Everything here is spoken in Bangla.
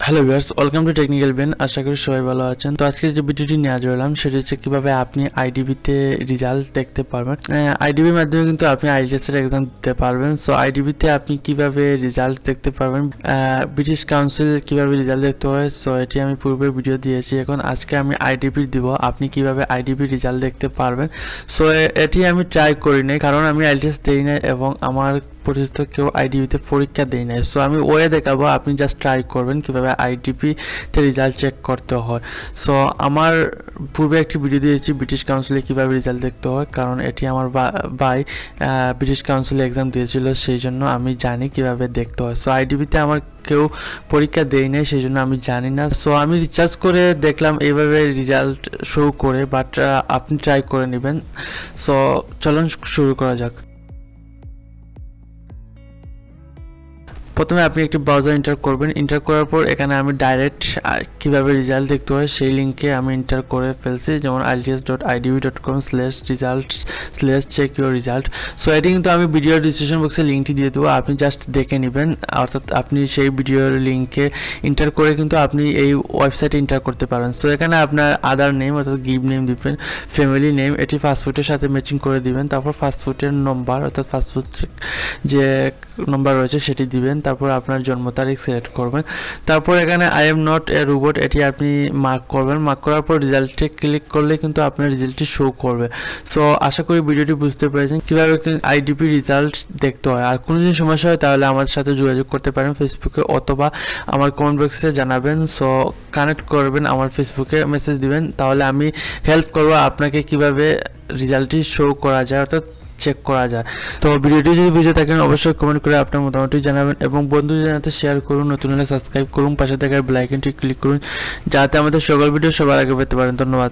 Hello viewers, welcome to technical বেন। আশা করি সবাই ভালো আছেন। তো আজকে যে ভিডিওটি নিয়ে আসলাম সেটা হচ্ছে কিভাবে আপনি আইডিবিতে রেজাল্ট দেখতে পারবেন। আইডিবির মাধ্যমে কিন্তু আপনি IELTS এর এক্সাম দিতে পারবেন। সো আইডিবিতে আপনি কিভাবে রেজাল্ট দেখতে পারবেন, ব্রিটিশ কাউন্সিল কিভাবে রেজাল্ট দেখতে হয়, সো এটি আমি পূর্বে ভিডিও দিয়েছি। এখন আজকে আমি আইডিবি দিব, আপনি কিভাবে আইডিবি রেজাল্ট দেখতে পারবেন। সো এটি আমি ট্রাই করি নাই, কারণ আমি IELTS দেই না এবং আমার পরিচিত কেউ আইডিবিতে পরীক্ষা দেয় নাই। সো আমি ওয়ে দেখাবো, আপনি জাস্ট ট্রাই করবেন কিভাবে আইডিপিতে রেজাল্ট চেক করতে হয়। সো আমার পূর্বে একটি ভিডিও দিয়েছি ব্রিটিশ কাউন্সিলে কিভাবে রেজাল্ট দেখতে হয়, কারণ এটি আমার ভাই ব্রিটিশ কাউন্সিলে এক্সাম দিয়েছিল, সেই জন্য আমি জানি কিভাবে দেখতে হয়। সো আইডিবিতে আমার কেউ পরীক্ষা দেয় নাই, সেই জন্য আমি জানি না। সো আমি রিচার্জ করে দেখলাম এইভাবে রেজাল্ট শো করে, বাট আপনি ট্রাই করে নেবেন। সো চলুন শুরু করা যাক। প্রথমে আপনি একটি ব্রাউজার এন্টার করবেন। এন্টার করার পর এখানে আমি ডাইরেক্ট কিভাবে রেজাল্ট দেখতে হয় সেই লিঙ্কে আমি এন্টার করে ফেলছি, যেমন ielts.idb.com/result/check-your-result। সো এটি কিন্তু আমি ভিডিওর ডিসক্রিপশন বক্সে লিঙ্কটি দিয়ে দেবো, আপনি জাস্ট দেখে নেবেন। অর্থাৎ আপনি সেই ভিডিওর লিঙ্কে এন্টার করে কিন্তু আপনি এই ওয়েবসাইটে এন্টার করতে পারবেন। সো এখানে আপনার আদার নেম অর্থাৎ গিভ নেম দিবেন, ফ্যামিলি নেম এটি পাসপোর্টের সাথে ম্যাচিং করে দিবেন, তারপর পাসপোর্টের নম্বর অর্থাৎ পাসপোর্ট যে নম্বর রয়েছে সেটি দিবেন, তারপর আপনার জন্ম তারিখ সিলেক্ট করবেন। তারপর এখানে I am not a robot এটি আপনি মার্ক করবেন। মার্ক করার পর রেজাল্টে ক্লিক করলে কিন্তু আপনার রেজাল্টটি শো করবে। সো আশা করি ভিডিওটি বুঝতে পেরেছেন কীভাবে আইডিপি রেজাল্ট দেখতে হয়। আর কোনো যদি সমস্যা হয় তাহলে আমাদের সাথে যোগাযোগ করতে পারেন ফেসবুকে, অথবা আমার কমেন্ট বক্সে জানাবেন। সো কানেক্ট করবেন, আমার ফেসবুকে মেসেজ দিবেন, তাহলে আমি হেল্প করবো আপনাকে কিভাবে রেজাল্টটি শো করা যায় অর্থাৎ চেক করা যায়। তো ভিডিওটি যদি বুঝে থাকেন অবশ্যই কমেন্ট করে আপনার মতামতটি জানাবেন এবং বন্ধুদের জানাতে শেয়ার করুন, নতুন হলে সাবস্ক্রাইব করুন, পাশে থাকা বেল আইকনটি ক্লিক করুন যাতে আমাদের সকল ভিডিও সবার আগে পেতে পারেন। ধন্যবাদ।